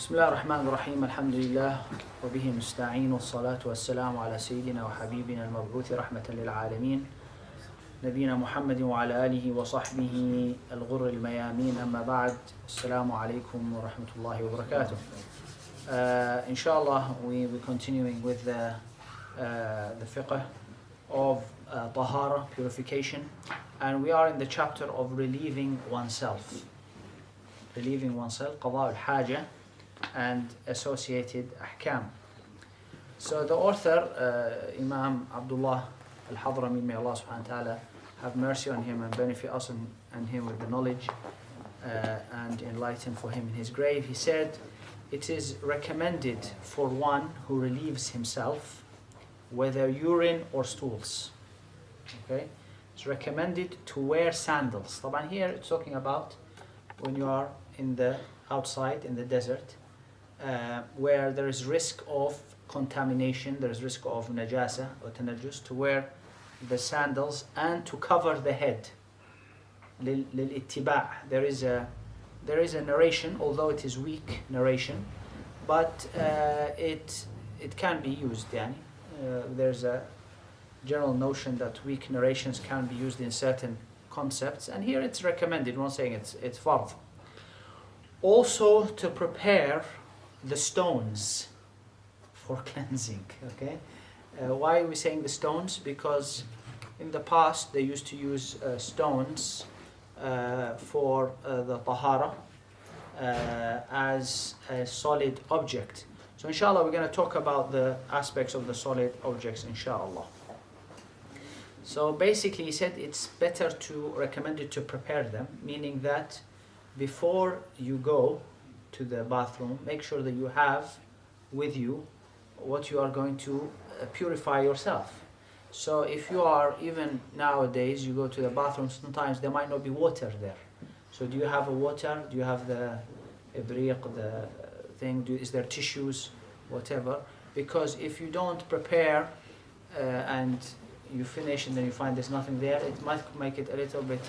بسم الله الرحمن الرحيم الحمد لله وبه نستعين والصلاة والسلام على سيدنا وحبيبنا المبعوث رحمة للعالمين نبينا محمد وعلى آله وصحبه الغر الميامين أما بعد السلام عليكم ورحمة الله وبركاته. Inshallah we're continuing with the fiqh of tahara, purification, and we are in the chapter of relieving oneself, qada al-haja and associated ahkam. So the author, Imam Abdullah al-Hadrami, may Allah subhanahu wa ta'ala have mercy on him and benefit us and him with the knowledge and enlighten for him in his grave. He said, it is recommended for one who relieves himself, whether urine or stools. Okay? It's recommended to wear sandals. طبعا here it's talking about when you are in the outside in the desert, where there is risk of contamination, there is risk of najasa or tanajus, to wear the sandals and to cover the head. للاتباع. There is a narration, although it is weak narration, but it can be used. Yani. There's a general notion that weak narrations can be used in certain concepts, and here it's recommended. We're not saying it's fard. Also to prepare the stones for cleansing. Okay, why are we saying the stones? Because in the past they used to use stones for the tahara as a solid object. So inshallah we're going to talk about the aspects of the solid objects, inshallah. So basically he said it's better to recommend it to prepare them, meaning that before you go to the bathroom, make sure that you have with you what you are going to purify yourself. So if you are, even nowadays, you go to the bathroom, sometimes there might not be water there. So do you have a water? Do you have the ibriq, the thing? Is there tissues? Whatever. Because if you don't prepare and you finish and then you find there's nothing there, it might make it a little bit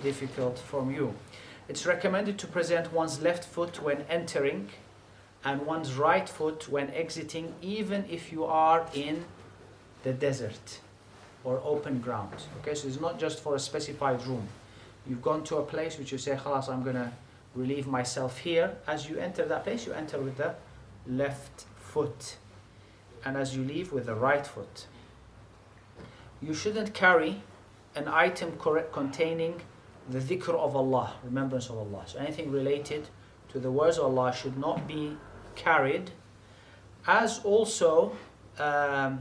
difficult from you. It's recommended to present one's left foot when entering and one's right foot when exiting, even if you are in the desert or open ground. Okay, so it's not just for a specified room. You've gone to a place which you say, khalas, I'm going to relieve myself here. As you enter that place, you enter with the left foot, and as you leave with the right foot. You shouldn't carry an item containing the dhikr of Allah, remembrance of Allah. So anything related to the words of Allah should not be carried. As also, the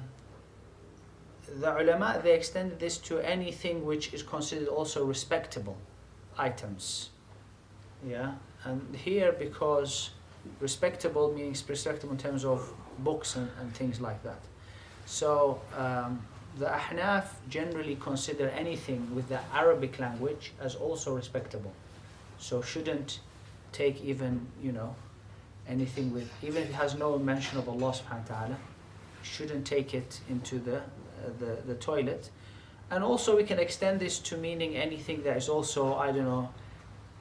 ulama, they extended this to anything which is considered also respectable items. Yeah, and here because respectable means respectable in terms of books and things like that. So the Ahnaf generally consider anything with the Arabic language as also respectable. So shouldn't take even, anything with, even if it has no mention of Allah subhanahu wa ta'ala, shouldn't take it into the toilet. And also we can extend this to meaning anything that is also,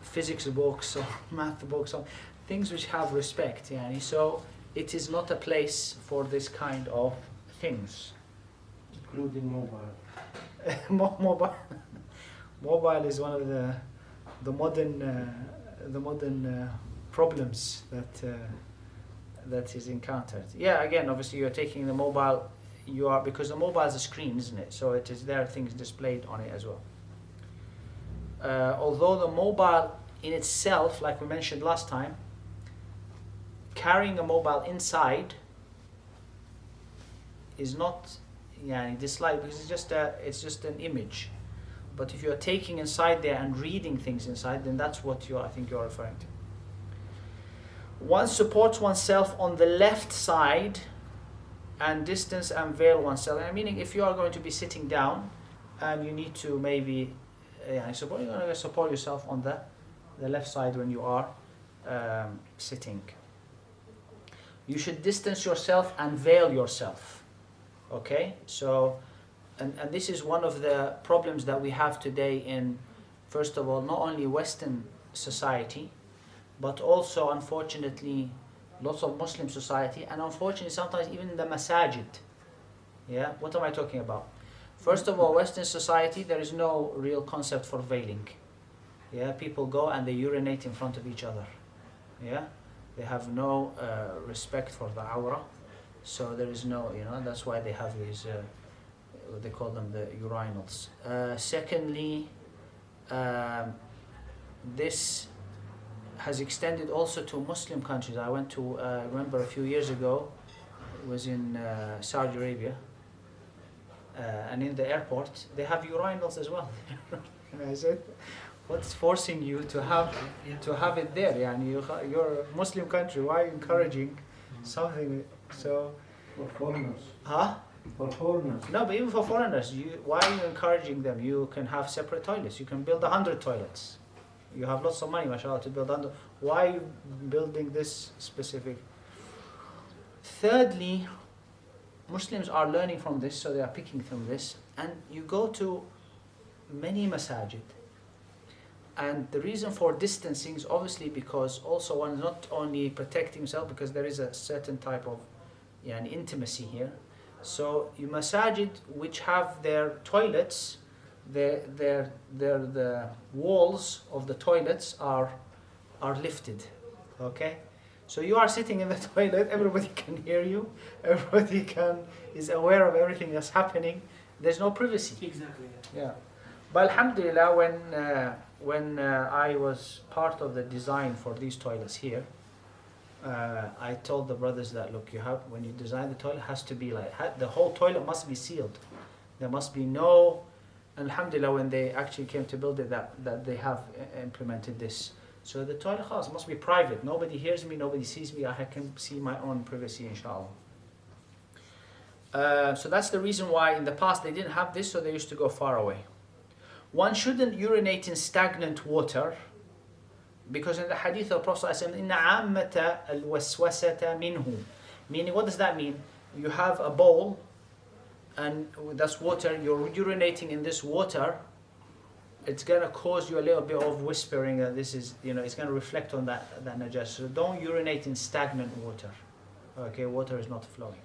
physics books or math books or things which have respect. Yani. So it is not a place for this kind of things. Including mobile. Mobile is one of the modern problems that is encountered. Yeah, again, obviously you're taking the mobile. Because the mobile is a screen, isn't it? So there are things displayed on it as well. Although the mobile in itself, like we mentioned last time, carrying a mobile inside is not disliked, because it's just an image. But if you're taking inside there and reading things inside, then that's what I think you're referring to. One supports oneself on the left side and distance and veil oneself. Meaning if you are going to be sitting down and you need to maybe you're going to support yourself on the left side when you are sitting. You should distance yourself and veil yourself. Okay, so and this is one of the problems that we have today in, first of all, not only Western society, but also unfortunately lots of Muslim society, and unfortunately sometimes even in the masajid. Yeah, what am I talking about? First of all, Western society, there is no real concept for veiling. Yeah, people go and they urinate in front of each other. Yeah, they have no respect for the awrah, so there is no, that's why they have these, they call them the urinals. Secondly, this has extended also to Muslim countries. I went to, remember a few years ago, it was in Saudi Arabia, and in the airport, they have urinals as well. And I said, what's forcing you to have it there? You're a Muslim country, why are you encouraging something so... For foreigners. Huh? For foreigners. No, but even for foreigners, why are you encouraging them? You can have separate toilets. You can build 100 toilets. You have lots of money, mashallah, to build 100. Why are you building this specific? Thirdly, Muslims are learning from this, so they are picking from this. And you go to many masajid. And the reason for distancing is obviously because also one is not only protecting himself, because there is a certain type of an intimacy here. So you masajid which have their toilets, the walls of the toilets are lifted. Okay? So you are sitting in the toilet, everybody can hear you, everybody is aware of everything that's happening. There's no privacy. Exactly. Yeah. But alhamdulillah, when I was part of the design for these toilets here, I told the brothers that, look, when you design the toilet, it has to be like, the whole toilet must be sealed. There must be no, alhamdulillah, when they actually came to build it, that they have implemented this. So the toilet house must be private. Nobody hears me, nobody sees me. I can see my own privacy, inshallah. So that's the reason why in the past they didn't have this, so they used to go far away. One shouldn't urinate in stagnant water, because in the hadith of Prophet ﷺ, إِنَّ عَامَّةَ الْوَسْوَسَةَ مِنْهُ. Meaning, what does that mean? You have a bowl, and that's water, you're urinating in this water, it's going to cause you a little bit of whispering that this is, it's going to reflect on that najas. So don't urinate in stagnant water. Okay, water is not flowing.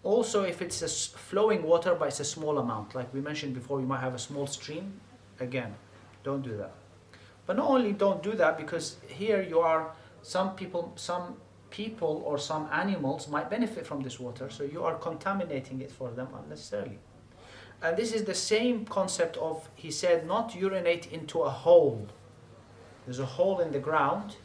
Also, if it's a flowing water, but it's a small amount, like we mentioned before, you might have a small stream, again, don't do that. But not only don't do that, because here you are, some people or some animals might benefit from this water, so you are contaminating it for them unnecessarily. And this is the same concept of, he said, not urinate into a hole. There's a hole in the ground,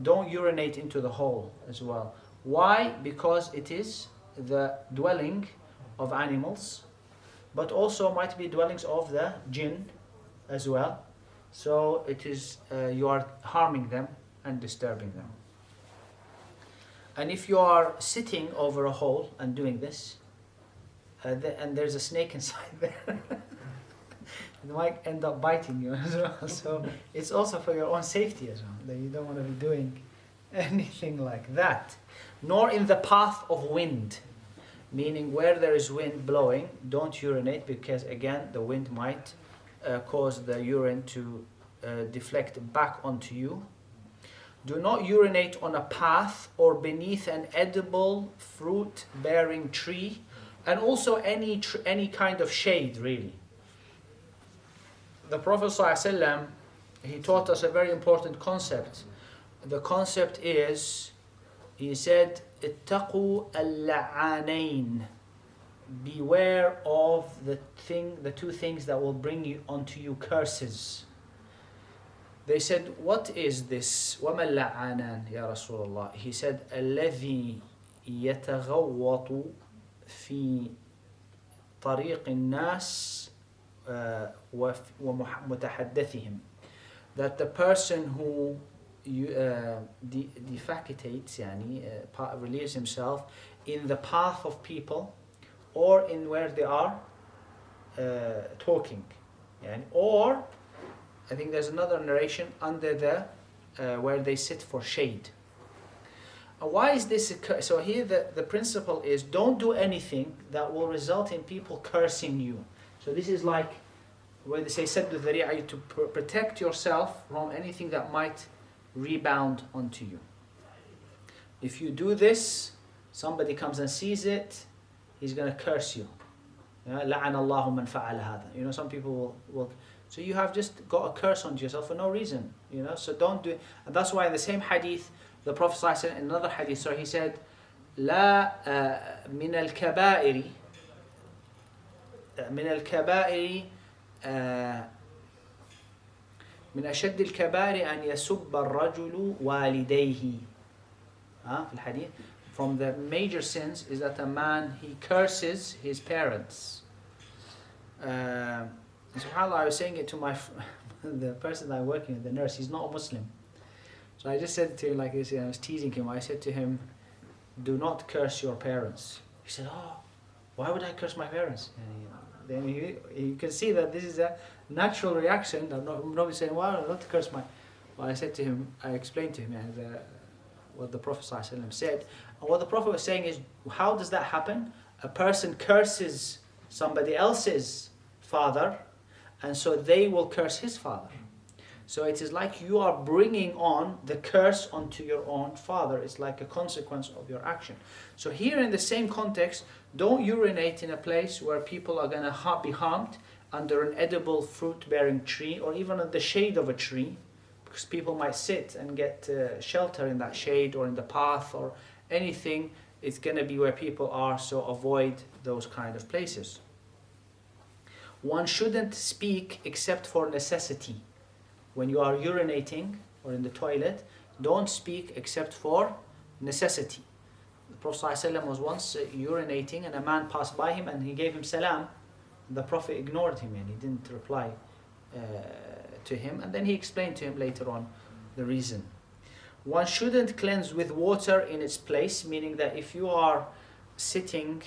don't urinate into the hole as well. Why? Because it is the dwelling of animals, but also might be dwellings of the jinn as well. So it is, you are harming them and disturbing them. And if you are sitting over a hole and doing this, and there's a snake inside there, it might end up biting you as well. So it's also for your own safety as well, that you don't want to be doing anything like that. Nor in the path of wind, meaning where there is wind blowing, don't urinate, because again the wind might cause the urine to deflect back onto you. Do not urinate on a path or beneath an edible fruit-bearing tree, and also any kind of shade, really. The Prophet ﷺ, he taught us a very important concept. The concept is, he said, اتقوا اللعانين. Beware of the two things that will bring you onto you curses. They said, what is this? وَمَا اللَّعَانَانِ يَا رَسُولَ اللَّهِ. He said, الَّذِي يَتَغَوَّطُ فِي طَرِيقِ النَّاسِ وَمُتَحَدَّثِهِمْ. That the person who defecates, relieves himself in the path of people, or in where they are talking, or I think there's another narration under the where they sit for shade. Why is this? So here the principle is, don't do anything that will result in people cursing you. So this is like where they say saddu dhari'a, to protect yourself from anything that might rebound onto you. if you do this, somebody comes and sees it, he's going to curse you. لعن الله من فعل هذا. Some people will. So you have just got a curse onto yourself for no reason. So don't do it. And that's why in the same hadith, the Prophet ﷺ, in another hadith, he said, لا من الكبائر من أشد الكبائر أن يسب الرجل والديه. في الحديث, from the major sins is that a man, he curses his parents. SubhanAllah, I was saying it to the person that I'm working with, the nurse, he's not a Muslim. So I just said to him like this, I was teasing him, I said to him, do not curse your parents. He said, oh, why would I curse my parents? And then you can see that this is a natural reaction. I'm not saying, well, not to curse my... Well, I said to him, I explained to him what the Prophet ﷺ said. And what the Prophet was saying is, how does that happen? A person curses somebody else's father, and so they will curse his father. So it is like you are bringing on the curse onto your own father. It's like a consequence of your action. So here in the same context, don't urinate in a place where people are going to be harmed, under an edible fruit-bearing tree, or even in the shade of a tree, because people might sit and get shelter in that shade, or in the path, or anything. It's going to be where people are, so avoid those kind of places. One shouldn't speak except for necessity. When you are urinating or in the toilet, don't speak except for necessity. The Prophet ﷺ was once urinating, and a man passed by him and he gave him salam. The Prophet ignored him and he didn't reply to him, and then he explained to him later on the reason. One shouldn't cleanse with water in its place, meaning that if you are sitting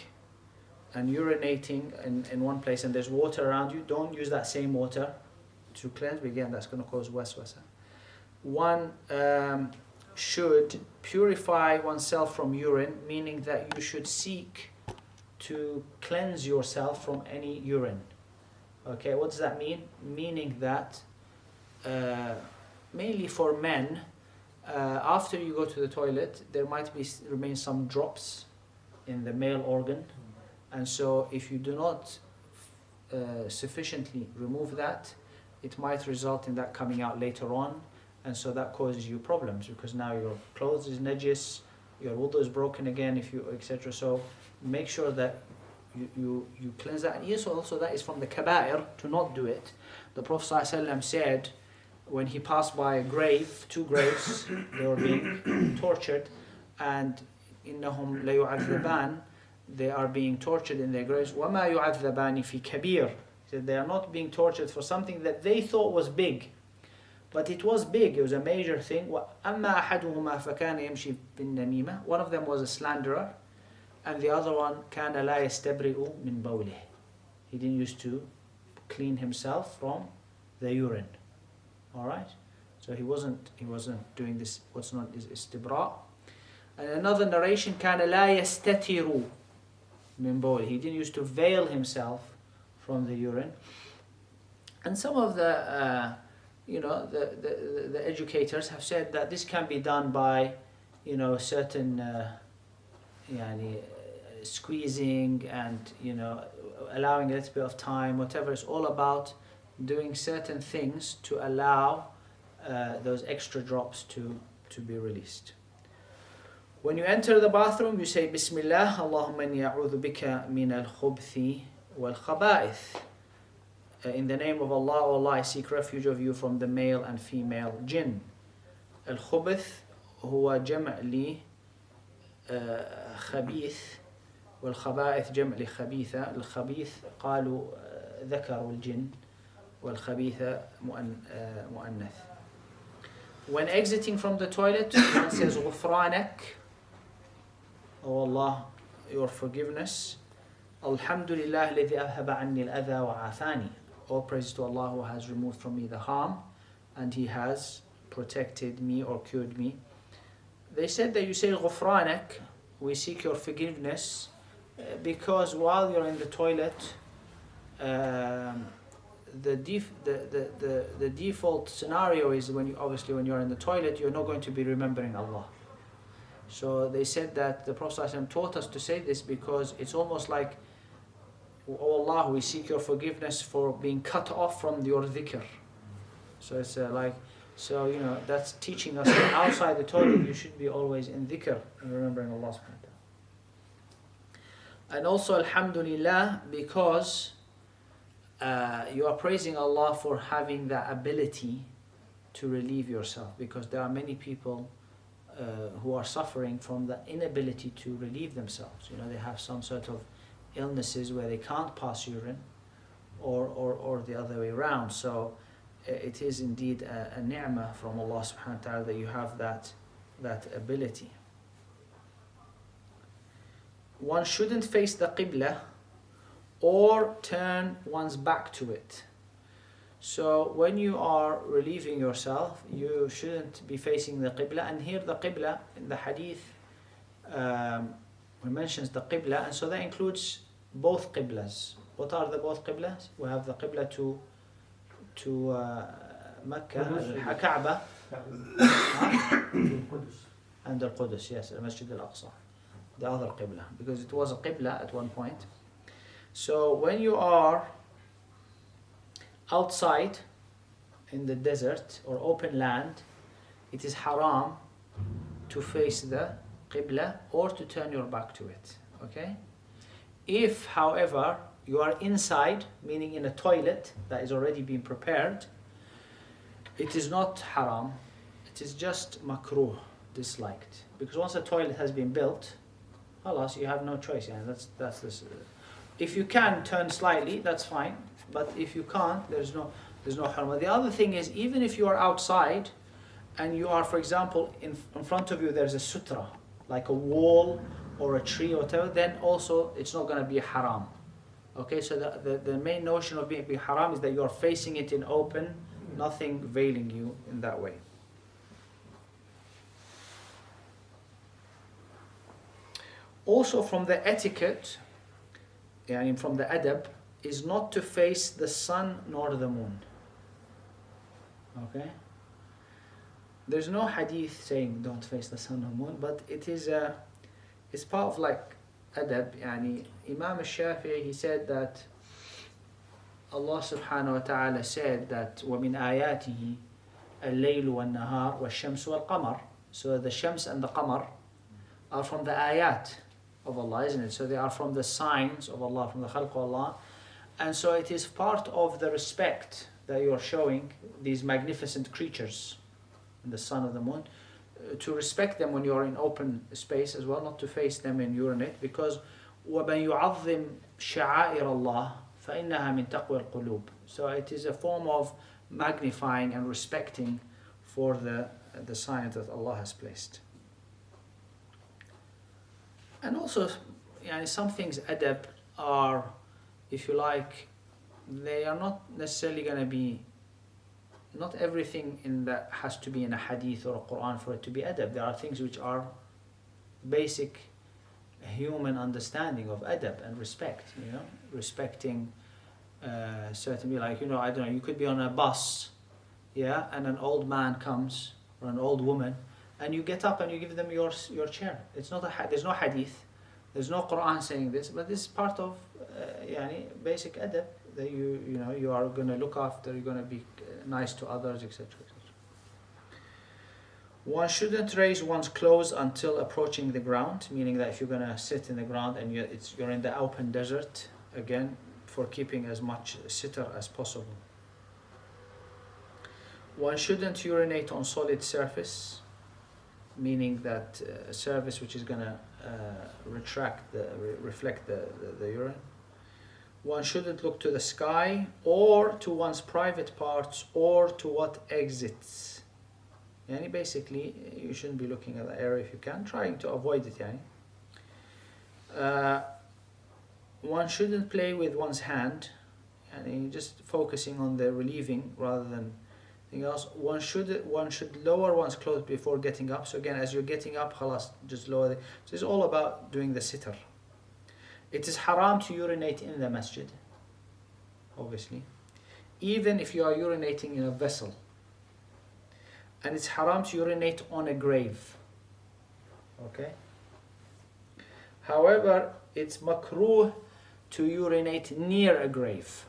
and urinating in one place and there's water around you, don't use that same water to cleanse. Again, that's going to cause waswasa. One should purify oneself from urine, meaning that you should seek to cleanse yourself from any urine. Okay, what does that mean? Meaning that mainly for men, after you go to the toilet, there might remain some drops in the male organ, and so if you do not sufficiently remove that, it might result in that coming out later on, and so that causes you problems, because now your clothes is najis, your wudu is broken again, etc. So make sure that you cleanse that. And yes, also that is from the kaba'ir to not do it. The Prophet ﷺ said, when he passed by a grave, two graves, they were being tortured, and إِنَّهُمْ لَيُعَذَّبَانِ, they are being tortured in their graves. وَمَا يُعَذَّبَانِ فِي كَبِيرٍ, they are not being tortured for something that they thought was big, but it was big, it was a major thing. وَأَمَّا أَحَدُهُمَا فَكَانَ يَمْشِي بِالنَّمِيمَةِ, one of them was a slanderer, and the other one كَانَ لَا يَسْتَبْرِئُ مِنْ بَوْلِهِ, he didn't used to clean himself from the urine. Alright, so he wasn't doing this, what's not is istibra. And another narration, كَانَ لَا يَسْتَتِرُ مِنْ بَوْلِهِ, he didn't used to veil himself from the urine. And some of the the educators have said that this can be done by certain squeezing and allowing a little bit of time, whatever. It's all about doing certain things to allow those extra drops to be released. When you enter the bathroom, you say Bismillah, Allahumma inni a'udhu bika min al-khubthi wal-khaba'ith. In the name of Allah, O Allah, I seek refuge of you from the male and female jinn. Al-khubth huwa jam' li khabith, wal-khaba'ith jam' li khabitha. Al-khabith qalu ذكر الجن والخبيث مؤنث. When exiting from the toilet, one says غفرانك, O Allah, your forgiveness. Alhamdulillah الذي أذهب عني الأذى وعافاني. All praise to Allah who has removed from me the harm and He has protected me or cured me. They said that you say غفرانك, we seek your forgiveness, because while you're in the toilet, the default scenario is when you're in the toilet, you're not going to be remembering Allah. So they said that the Prophet ﷺ taught us to say this because it's almost like, "Oh Allah, we seek your forgiveness for being cut off from your dhikr." So it's so that's teaching us that outside the toilet you should be always in dhikr and remembering Allah subhanahu wa ta'ala. And also alhamdulillah, because you are praising Allah for having the ability to relieve yourself, because there are many people who are suffering from the inability to relieve themselves. They have some sort of illnesses where they can't pass urine, or the other way around. So it is indeed a ni'mah from Allah subhanahu wa ta'ala that you have that ability. One shouldn't face the qibla or turn one's back to it. So when you are relieving yourself, you shouldn't be facing the qibla. And here the qibla in the hadith mentions the qibla, and so that includes both qiblas. What are the both qiblas? We have the qibla to Mecca, Kaaba, and the Qudus, yes, Masjid al-Aqsa, the other qibla, because it was a qibla at one point. So when you are outside in the desert or open land, it is haram to face the qibla or to turn your back to it. Okay? If, however, you are inside, meaning in a toilet that is already been prepared, it is not haram, it is just makruh, disliked. Because once a toilet has been built, halas, you have no choice. That's this. If you can turn slightly, that's fine. But if you can't, there's no haram. The other thing is, even if you are outside and you are, for example, in front of you there's a sutra, like a wall or a tree or whatever, then also it's not going to be haram. Okay, so the main notion of being haram is that you are facing it in open, nothing veiling you in that way. Also from the etiquette, from the adab, is not to face the sun nor the moon. Okay? There's no hadith saying don't face the sun or moon, but it's part of like adab. Imam al-Shafi'i, he said that Allah subhanahu wa ta'ala said that وَمِنْ آيَاتِهِ اللَّيْلُ وَالنَّهَارُ وَالشَّمْسُ وَالْقَمَرُ. So the shams and the qamar are from the ayat of Allah, isn't it? So they are from the signs of Allah, from the khalq of Allah. And so it is part of the respect that you are showing these magnificent creatures, the sun and the moon, to respect them when you are in open space as well, not to face them and urinate, because وَمَنْ يُعَظِّمْ شَعَائِرَ اللَّهِ فَإِنَّهَا مِنْ تَقْوَى الْقُلُوبِ. So it is a form of magnifying and respecting for the signs that Allah has placed. And also, some things adab are, if you like, they are not necessarily going to be, not everything in that has to be in a hadith or a Quran for it to be adab. There are things which are basic human understanding of adab and respect, respecting certainly, like, I don't know, you could be on a bus, and an old man comes, or an old woman, and you get up and you give them your chair. It's not there's no hadith, there's no Quran saying this, but this is part of basic adab, that you are going to look after, you're going to be nice to others, etc. One shouldn't raise one's clothes until approaching the ground, meaning that if you're going to sit in the ground and you're in the open desert, again, for keeping as much sitter as possible. One shouldn't urinate on solid surface, meaning that a surface which is going to reflect the urine. One shouldn't look to the sky or to one's private parts or to what exits. Basically, you shouldn't be looking at the area if you can, trying to avoid it. One shouldn't play with one's hand, just focusing on the relieving rather than anything else. One should lower one's clothes before getting up. So again, as you're getting up, khalas, just lower it. So it's all about doing the sitter. It is haram to urinate in the masjid, obviously, even if you are urinating in a vessel. And it's haram to urinate on a grave. Okay. However, it's makruh to urinate near a grave.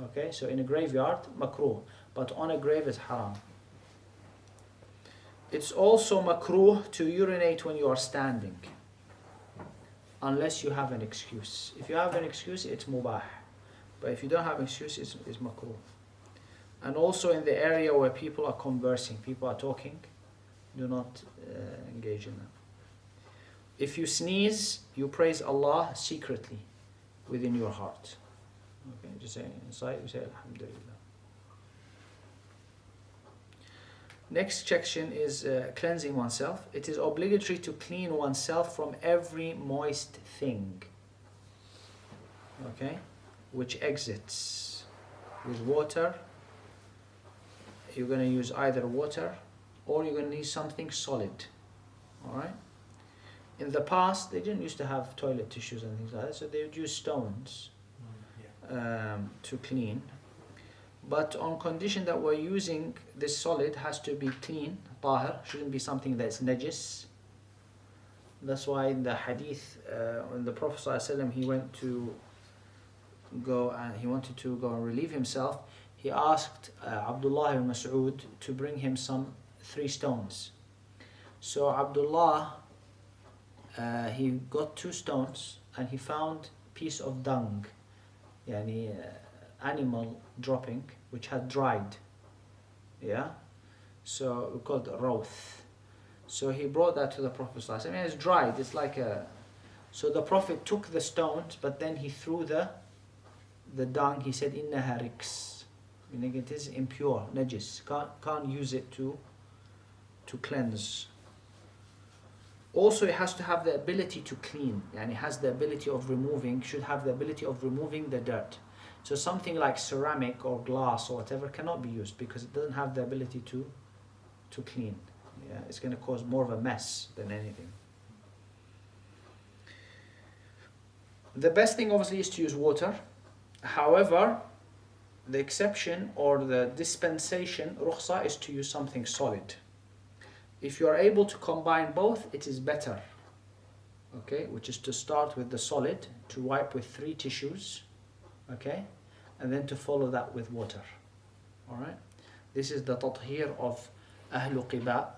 Okay, so in a graveyard, makruh, but on a grave is haram. It's also makruh to urinate when you are standing, unless you have an excuse. If you have an excuse, it's mubah. But if you don't have an excuse, it's makruh. And also in the area where people are conversing, people are talking, do not engage in that. If you sneeze, you praise Allah secretly within your heart. Okay, just say inside, you say Alhamdulillah. Next section is cleansing oneself. It is obligatory to clean oneself from every moist thing, okay, which exits with water. You're going to use either water or you're going to use something solid. Alright? In the past, they didn't used to have toilet tissues and things like that, so they would use stones to clean. But on condition that we're using this solid has to be clean, tahir, shouldn't be something that's najis. That's why in the hadith, when the Prophet ﷺ, he wanted to go and relieve himself, he asked Abdullah ibn Mas'ud to bring him 3 stones. So Abdullah, he got 2 stones and he found a piece of dung, yani animal dropping, which had dried. Yeah? So we called it rawth. So he brought that to the Prophet. I mean, it's dried, it's like a... So the Prophet took the stones, but then he threw the dung. He said, "Innaha riks." Meaning it is impure, najis. Can't use it to cleanse. Also, it has to have the ability to clean, and it has the ability of removing, should have the ability of removing the dirt. So something like ceramic or glass or whatever cannot be used because it doesn't have the ability to clean. Yeah, it's going to cause more of a mess than anything. The best thing obviously is to use water. However, the exception or the dispensation, rukhsa, is to use something solid. If you are able to combine both, it is better. Okay, which is to start with the solid, to wipe with 3 tissues, okay, and then to follow that with water. Alright, this is the tathir of Ahlu Qiba.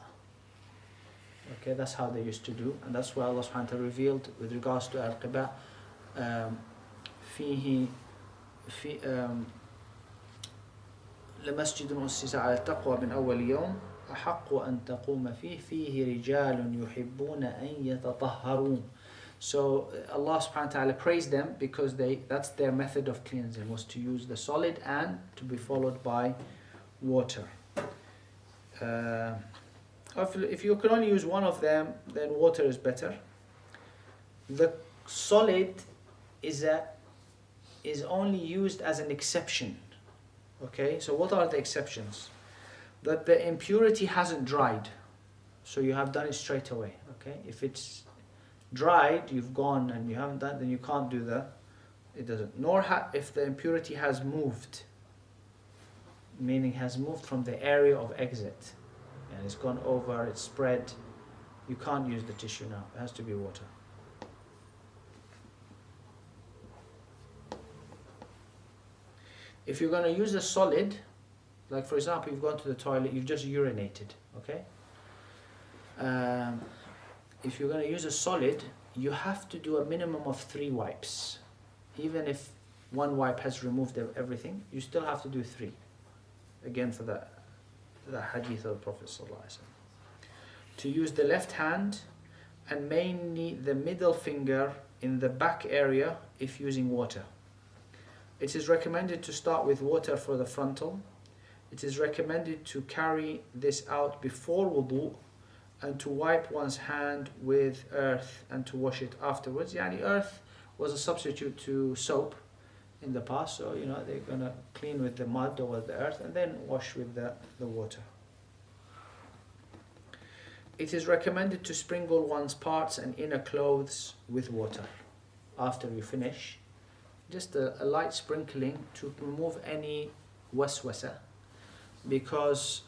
Okay, that's how they used to do, and that's why Allah subhanahu wa ta'ala revealed with regards to Al-Qiba, لمسجد أسس على التقوى من أول يوم أحق أن تقوم فيه رجال يحبون أن يتطهرون. So Allah subhanahu wa ta'ala praised them because that's their method of cleansing, was to use the solid and to be followed by water. If you can only use one of them, then water is better. The solid is only used as an exception. Okay, so what are the exceptions? That the impurity hasn't dried, so you have done it straight away. Okay, if it's dried, you've gone and you haven't done, then you can't do it doesn't. Nor if the impurity has moved, meaning has moved from the area of exit and it's gone over, it's spread, you can't use the tissue now. It has to be water. If you're going to use a solid, like for example, you've gone to the toilet, you've just urinated, okay? If you're going to use a solid, you have to do a minimum of 3 wipes. Even if 1 wipe has removed everything, you still have to do 3. Again, for the hadith of the Prophet ﷺ. To use the left hand and mainly the middle finger in the back area if using water. It is recommended to start with water for the frontal. It is recommended to carry this out before wudu and to wipe one's hand with earth and to wash it afterwards. Yani earth was a substitute to soap in the past, so they're going to clean with the mud or with the earth and then wash with the water. It is recommended to sprinkle one's parts and inner clothes with water after you finish. Just a light sprinkling to remove any waswasa, because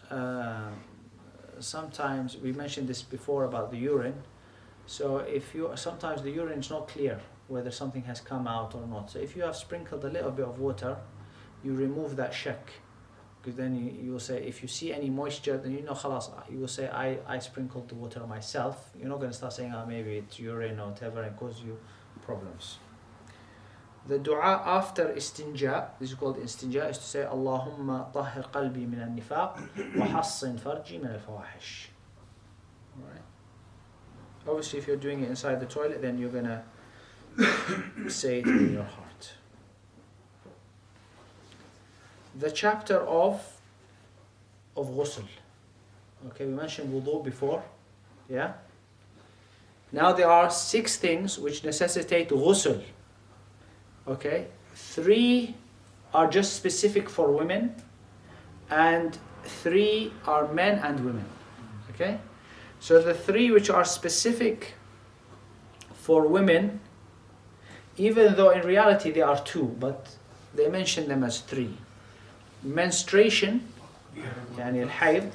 sometimes, we mentioned this before about the urine, So if you sometimes the urine is not clear whether something has come out or not. So if you have sprinkled a little bit of water, you remove that shak. Because then you will say, if you see any moisture, then you know, khalas, you will say, I sprinkled the water myself. You're not going to start saying, maybe it's urine or whatever, and cause you problems. The dua after istinja, this is called istinja, is to say, Allahumma tahhir qalbi min al-nifaq wa hassin farji min al-fawahish. Alright. Obviously, if you're doing it inside the toilet, then you're going to say it in your heart. The chapter of ghusl. Okay, we mentioned wudu before. Yeah? Now there are 6 things which necessitate ghusl. Okay? 3 are just specific for women, and 3 are men and women. Okay? So the 3 which are specific for women, even though in reality they are 2, but they mention them as 3. Menstruation, يعني الحيض,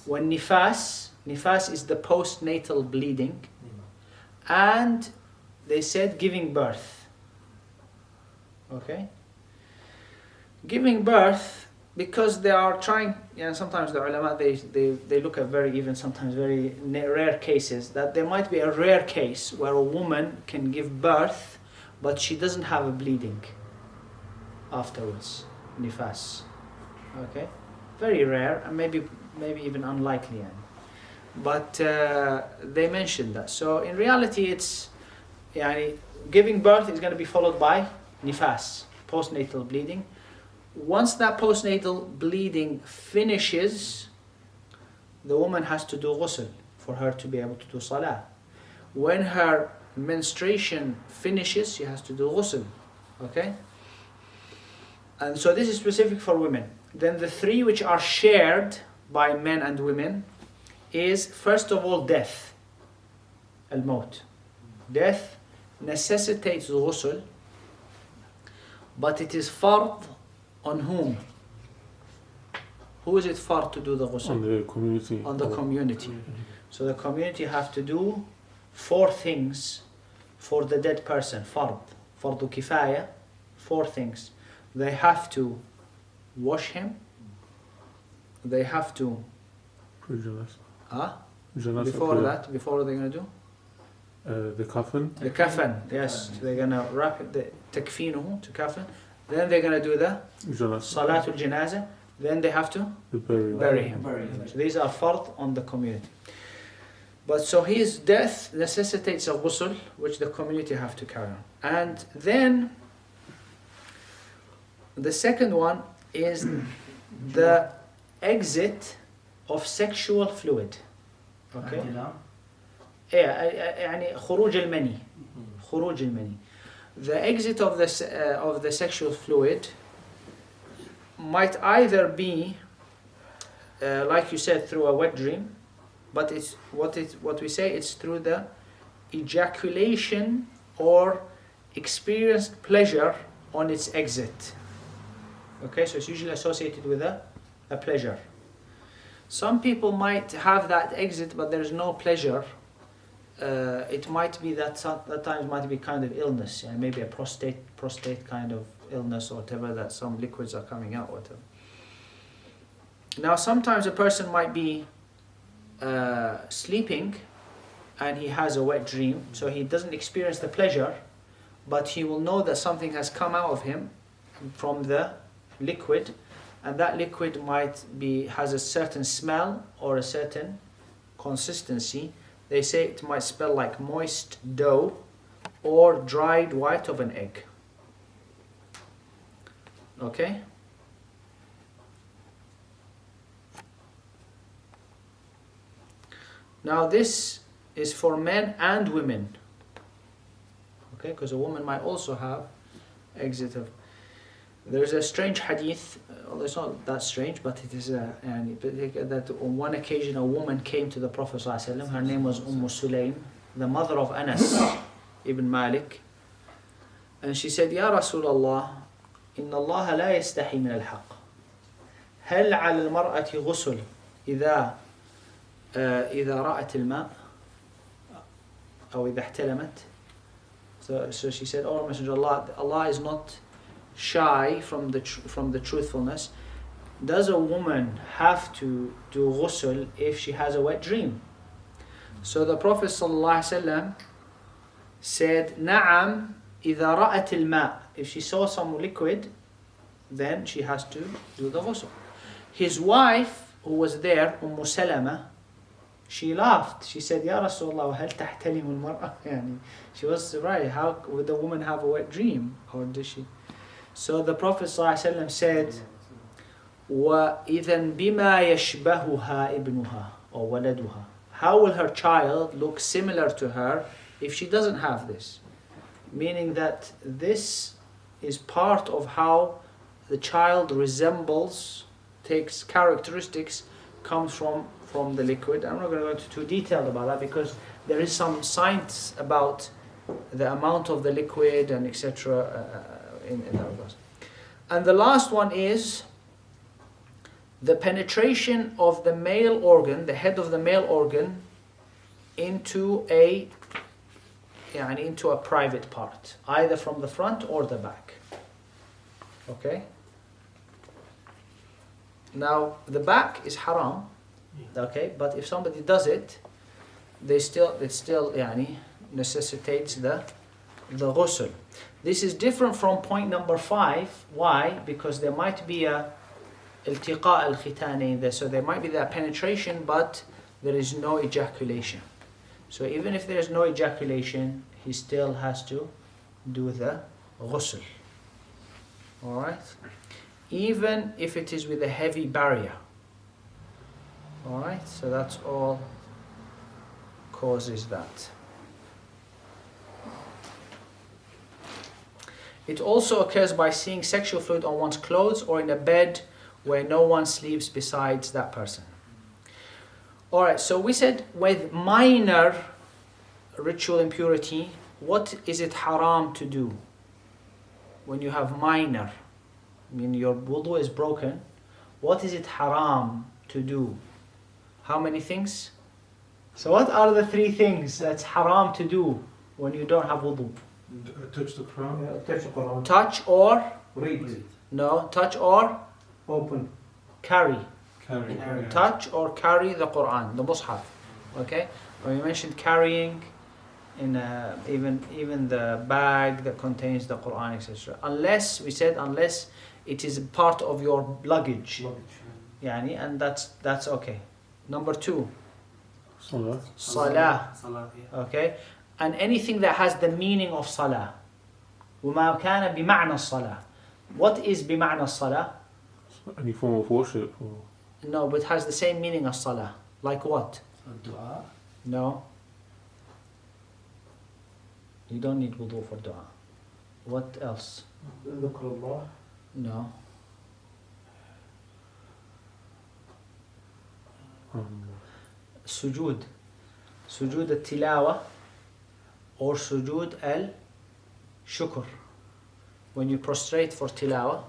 والنفاس. Nifas is the postnatal bleeding, and they said giving birth. Okay? Giving birth, because they are trying, sometimes the ulama, they look at sometimes very rare cases, that there might be a rare case where a woman can give birth, but she doesn't have a bleeding afterwards. Nifas. Okay? Very rare, and maybe even unlikely. But they mentioned that. So in reality, it's giving birth is going to be followed by nifas, postnatal bleeding. Once that postnatal bleeding finishes, the woman has to do ghusl for her to be able to do salah. When her menstruation finishes, she has to do ghusl. Okay? And so this is specific for women. Then the 3 which are shared by men and women is, first of all, death. Al-maut. Death necessitates ghusl, but it is fard on whom? Who is it fard to do the ghusl? On the community. On the community. So the community have to do 4 things for the dead person. Fardu kifaya, 4 things. They have to wash him. They have to. Before that, before what are they going to do? The coffin. The coffin, yes. They're going to wrap it, the takfinuhu, to coffin. Then they're going to do the salatul janaza. Then they have to bury him. So these are fard on the community. But so his death necessitates a ghusl, which the community have to carry on. And then the second one is the exit of sexual fluid. Okay? يعني خروج المني. خروج المني. The exit of the sexual fluid might either be, like you said, through a wet dream, but it's what we say, it's through the ejaculation or experienced pleasure on its exit. Okay, so it's usually associated with a pleasure. Some people might have that exit, but there's no pleasure. It might be that times might be kind of illness, maybe a prostate kind of illness or whatever, that some liquids are coming out, whatever. Now sometimes a person might be sleeping and he has a wet dream, so he doesn't experience the pleasure, but he will know that something has come out of him from the liquid, and that liquid has a certain smell or a certain consistency. They say it might smell like moist dough or dried white of an egg. Okay? Now this is for men and women. Okay, because a woman might also have exit of. There's a strange hadith, although it's not that strange, but it is that on one occasion a woman came to the Prophet ﷺ. Her name was Sulaym, the mother of Anas ibn Malik, and she said, "Ya Rasulullah, inna Allah la yastahi min al-haq. هل على المرأة غسل إذا رأت الماء أو إذا احتلمت. So she said, "Oh Messenger of Allah, Allah is not shy from the truthfulness. Does a woman have to do ghusl if she has a wet dream?" So the Prophet ﷺ said, "Na'am, إذا رأت الماء." If she saw some liquid, then she has to do the ghusl. His wife, who was there, Salama, she laughed. She said, "Ya Rasulullah, هل تحتلم المرأة?" يعني, she was surprised. How would the woman have a wet dream? Or does she? So the Prophet ﷺ said, وَإِذًا بِمَا يَشْبَهُهَا ابْنُهَا or وَلَدُهَا. How will her child look similar to her if she doesn't have this? Meaning that this is part of how the child resembles, takes characteristics, comes from the liquid. I'm not going to go into too detailed about that because there is some science about the amount of the liquid and etc. In that regard. And the last one is the penetration of the male organ, the head of the male organ, into a private part, either from the front or the back. Okay? Now, the back is haram, okay, but if somebody does it, it still necessitates the ghusl. This is different from point number 5. Why? Because there might be a التقاء الختانين there, so there might be that penetration, but there is no ejaculation. So even if there is no ejaculation, he still has to do the ghusl. Alright? Even if it is with a heavy barrier. Alright? So that's all causes that. It also occurs by seeing sexual fluid on one's clothes or in a bed where no one sleeps besides that person. Alright, so we said with minor ritual impurity, what is it haram to do? When you have minor, I mean your wudu is broken, what is it haram to do? How many things? So what are the 3 things that's haram to do when you don't have wudu? Touch the Quran. Yeah, touch the Quran. Touch or? Read. No, touch or? Open. Carry. Carry. Touch or carry the Quran, the Mus'haf. Okay? When we mentioned carrying in even the bag that contains the Quran, etc. Unless it is part of your luggage. Yani, and that's okay. Number 2. Salah. Salah. Okay? And anything that has the meaning of salah. وما كان بمعنى الصلاة. What is بمعنى الصلاة? Any form of worship. Or... No, but has the same meaning as salah. Like what? Dua. No. You don't need wudu for dua. What else? Dhikrullah. No. Sujood. Sujood al-tilawa or sujood al-shukr. When you prostrate for tilawa.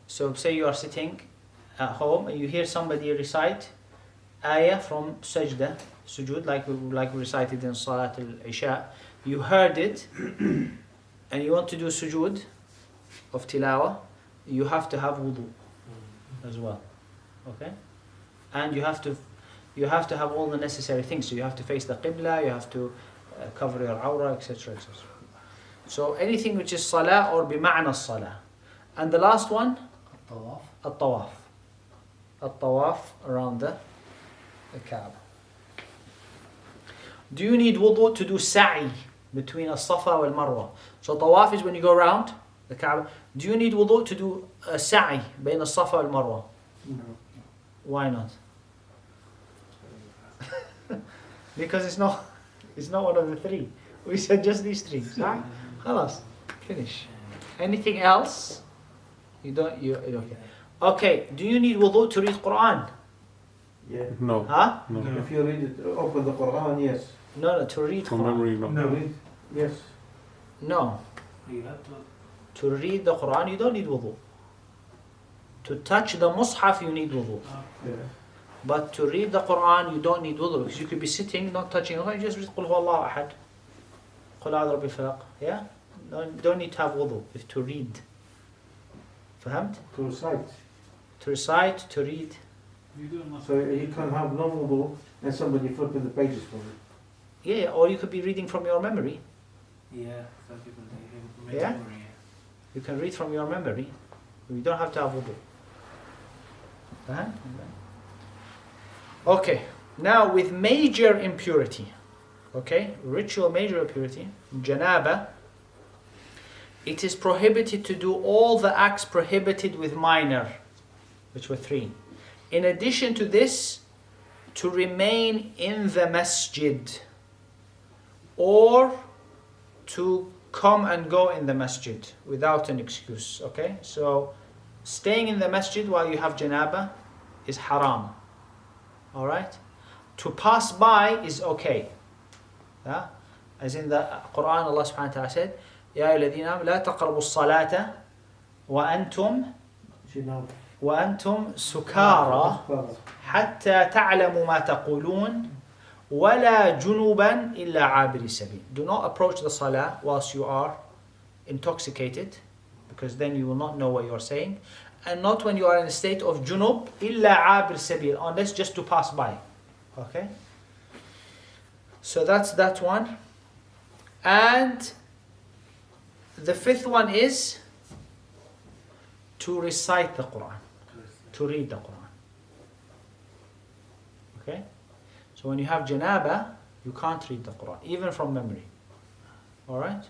So say you are sitting at home and you hear somebody recite ayah from sajda, sujood, like we recited in Salat al-Isha. You heard it and you want to do sujood of tilawa, you have to have wudu as well. Okay? And you have to have all the necessary things. So you have to face the qibla, you have to cover your awrah, etc. etc. So anything which is salah or bima'na salah. And the last one? Tawaf. At-tawaf. At-tawaf around the Kaaba. Do you need wudu to do sa'i between as-Safa and Marwa? So tawaf is when you go around the Kaaba. Do you need wudu to do a sa'i between as-Safa and Marwa? No. Why not? Because it's not one of the 3. We said just these 3. Sa'i. Khalas. Finish. Anything else? Okay. Okay, do you need wudu to read Quran? Yeah. No. Huh? No. If you read it, open the Quran, yes. No, to read From Quran. memory, no. To read, yes. No. You have to. To read the Quran, you don't need wudu. To touch the Mus'haf, you need wudu. Yeah. But to read the Quran, you don't need wudu because you could be sitting, not touching. You just read Qul Huwallahu Ahad. قل أعوذ برب الفلق. Yeah? Don't need to have wudu, if to read. فهمت? To recite. To recite, to read. You do not. So you can have no wudu and somebody flipping the pages for you. Yeah, or you could be reading from your memory. Yeah, some people they have Yeah? memory. You can read from your memory. You don't have to have wudu. فهمت? Okay, now with major impurity. Okay, ritual major impurity, janaba, it is prohibited to do all the acts prohibited with minor, which were 3. In addition to this, to remain in the masjid or to come and go in the masjid without an excuse. Okay, so staying in the masjid while you have janaba is haram. All right, to pass by is okay. Yeah? As in the Quran, Allah subhanahu wa ta'ala said, يا أيها الذين آمنوا لا تقربوا الصلاة وأنتم سكارى حتى تعلموا ما تقولون ولا جنوبا إلا عابر السبيل. Do not approach the salah whilst you are intoxicated, because then you will not know what you are saying, and not when you are in a state of junub إلا عابر السبيل, unless just to pass by. Okay? So that's that one. And the 5th one is to recite the Quran, to read the Quran. Okay? So when you have janaba, you can't read the Quran, even from memory. Alright?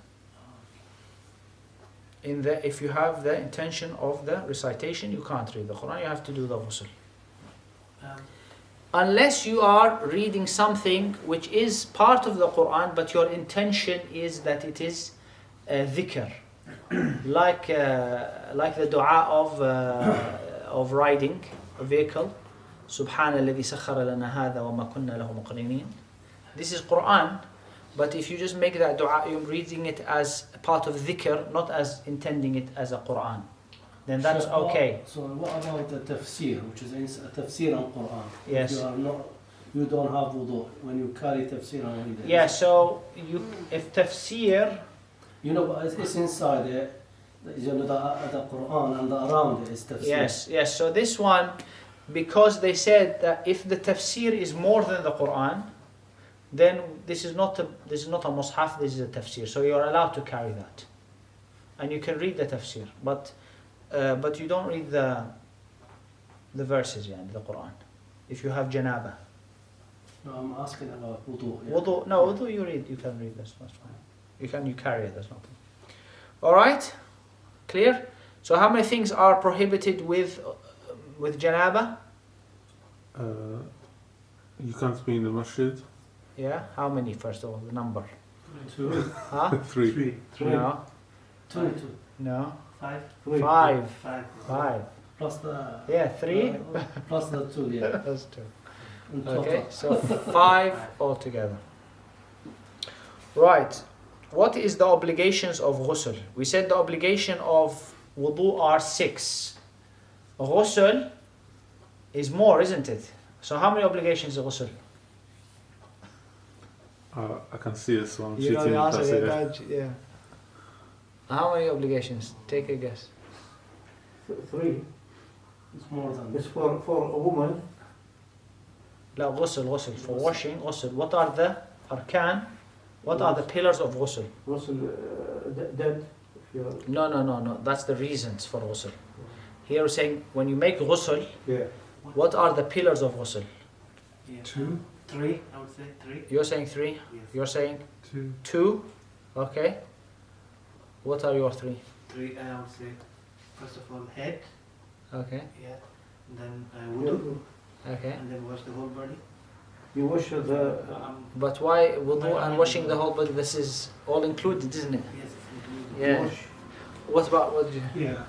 If you have the intention of the recitation, you can't read the Quran, you have to do the ghusl. Unless you are reading something which is part of the Quran, but your intention is that it is dhikr, like the dua of riding a vehicle. Subhana alladhi sakhara lana hadha wa ma kunna lahu muqrinin. This is Quran, but if you just make that dua, you're reading it as a part of dhikr, not as intending it as a Quran, then that's okay. So what about the tafsir, which is a tafsir on Quran? Yes. You don't have wudu when you carry tafsir on reading. Yeah, so if tafsir, but it's inside it. The Quran and around it is tafsir. yes. So this one, because they said that if the tafsir is more than the Quran, then this is not a mushaf, this is a tafsir. So you are allowed to carry that, and you can read the tafsir, but you don't read the verses, the Quran. If you have janaba. No, I'm asking about wudu. Yeah. Wudu you read, you can read, that's fine. You carry it, that's not problem. Alright? Clear? So how many things are prohibited with janaba? You can't be in the masjid. Yeah? How many, first of all, the number? 2, Huh? 3. No. 2. No. 5, 5. 5. Plus the. 3? Plus the 2, yeah. That's 2. In total. Okay, so 5 altogether. Right. What is the obligations of ghusl? We said the obligation of wudu are 6. Ghusl is more, isn't it? So how many obligations of ghusl? I can see this one. You know the answer, That's it. yeah. How many obligations? Take a guess. 3. It's more than. It's for a woman. لا غسل for washing غسل. What are the arkan? What are the pillars of ghusl? Ghusl, dead. No. That's the reasons for ghusl. Here we're saying when you make ghusl, Yeah. what are the pillars of ghusl? Yeah. 2. 3, I would say 3. You're saying 3. Yes. You're saying 2. 2. Okay. What are your 3? 3, I would say, first of all, head. Okay. Yeah. Then wudu. Okay. And then wash the whole body. You wash the. But why wudu and washing the whole body? This is all included, isn't it? Yes, it's included. Yeah. Wash. What about what? Yeah,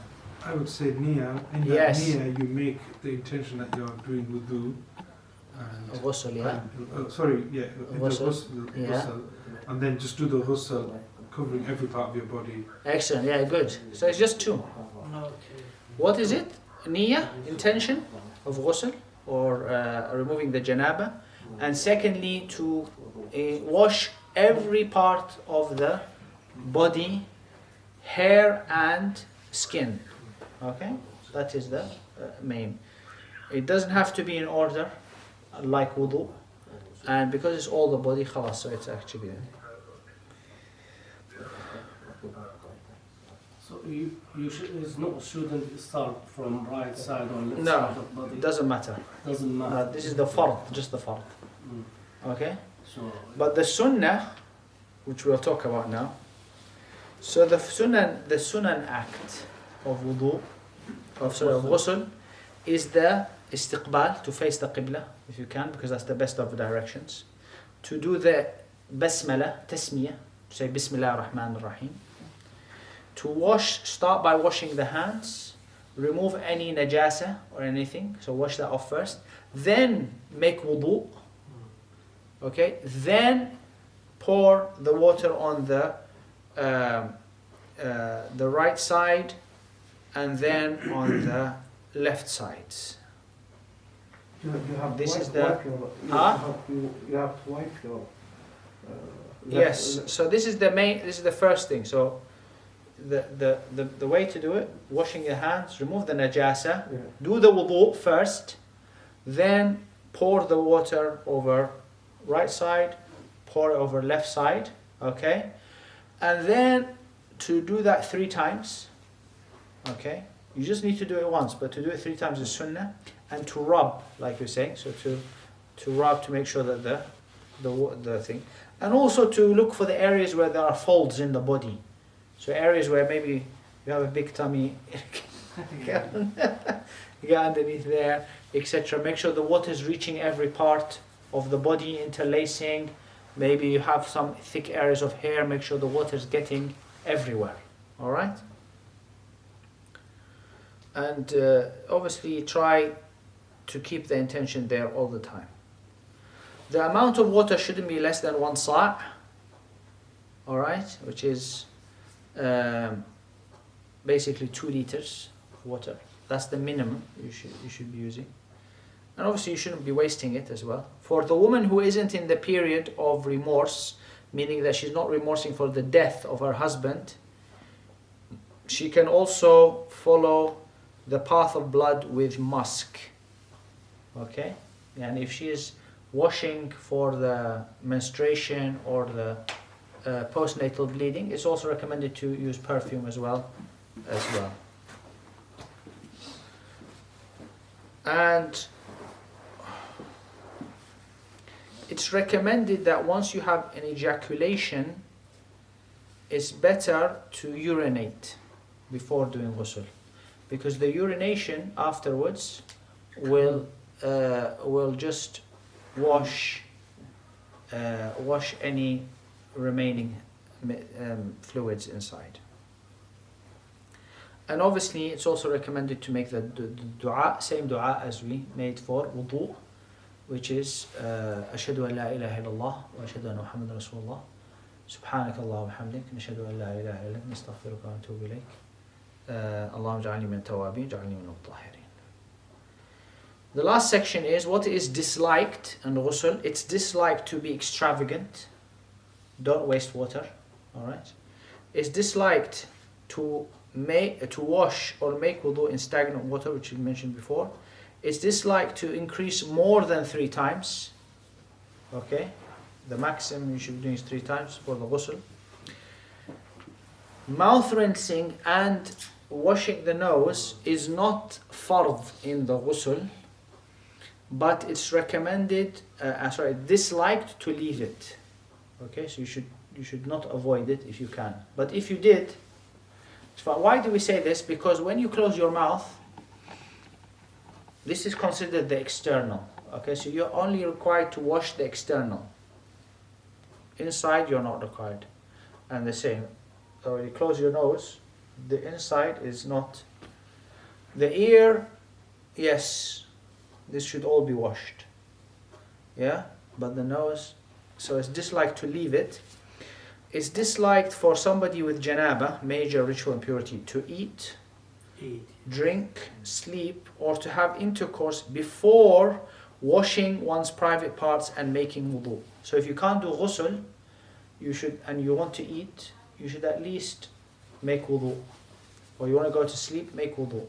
I would say niyyah. In that Yes. niyyah, you make the intention that you're doing wudu. And, Ghusl, yeah. in Ghusl, the ghusl, yeah. ghusl, and then just do the ghusl, covering every part of your body. Excellent. Yeah, good. So it's just 2. No. What is it? Niyyah, intention of ghusl or removing the janaba, and secondly to wash every part of the body, hair and skin. Okay, that is the main. It doesn't have to be in order, like wudu, and because it's all the body, khalas, so it's actually. So you shouldn't start from right side or left No, side of body. It doesn't matter. Doesn't matter. This is the fard, just the fard. Mm. Okay, So but the sunnah, which we'll talk about now. So the sunan act of wudu, of ghusl, is the istiqbal, to face the qibla if you can, because that's the best of the directions. To do the basmala, tasmiyah, to say Bismillah ar-Rahman ar-Rahim. To start by washing the hands, remove any najasa or anything, so wash that off first. Then make wudu, okay? Then pour the water on the right side and then on the left sides. You have This to is wipe the- your, Huh? you have to wipe your. Yes, so this is the first thing. So the way to do it, washing your hands, remove the najasa, Yeah. do the wudu first, then pour the water over right side, pour over left side, okay? And then to do that 3 times, okay? You just need to do it once, but to do it 3 times is sunnah. And to rub, like you're saying, so to rub to make sure that the thing. And also to look for the areas where there are folds in the body. So areas where maybe you have a big tummy, get underneath there, etc. Make sure the water is reaching every part of the body, interlacing. Maybe you have some thick areas of hair, make sure the water is getting everywhere. Alright? And obviously try to keep the intention there all the time. The amount of water shouldn't be less than 1 sa', alright, which is basically 2 liters of water. That's the minimum you should be using. And obviously you shouldn't be wasting it as well. For the woman who isn't in the period of remorse, meaning that she's not remorsing for the death of her husband, she can also follow the path of blood with musk. Okay? And if she is washing for the menstruation or the postnatal bleeding, it's also recommended to use perfume as well. And it's recommended that once you have an ejaculation, it's better to urinate before doing ghusl, because the urination afterwards will just wash any remaining fluids inside. And obviously it's also recommended to make the dua, same dua as we made for wudu, which is ashhadu an la ilaha illallah wa ashhadu anna muhammadan rasulullah subhanaka Allah wa bihamdik nashhadu an la ilaha illa anta nastaghfiruka wa natubu ilayk Allahumma ja'alni min tawabin ja'alni min al-tahirin. The last section is what is disliked in ghusl. It's disliked to be extravagant. Don't waste water. Alright. It's disliked to wash or make wudu in stagnant water, which we mentioned before. It's disliked to increase more than 3 times. Okay. The maximum you should be doing is 3 times for the ghusl. Mouth rinsing and washing the nose is not fard in the ghusl, but it's recommended, disliked to leave it. Okay, so you should not avoid it if you can. But if you did, it's fine. Why do we say this? Because when you close your mouth, this is considered the external. Okay, so you're only required to wash the external. Inside you're not required. And the same. So when you close your nose, the inside is not. The ear, yes, this should all be washed. Yeah, but the nose, so it's disliked to leave it. It's disliked for somebody with janaba, major ritual impurity, to eat, drink, sleep, or to have intercourse before washing one's private parts and making wudu. So if you can't do ghusl, and you want to eat, you should at least make wudu. Or you want to go to sleep, make wudu.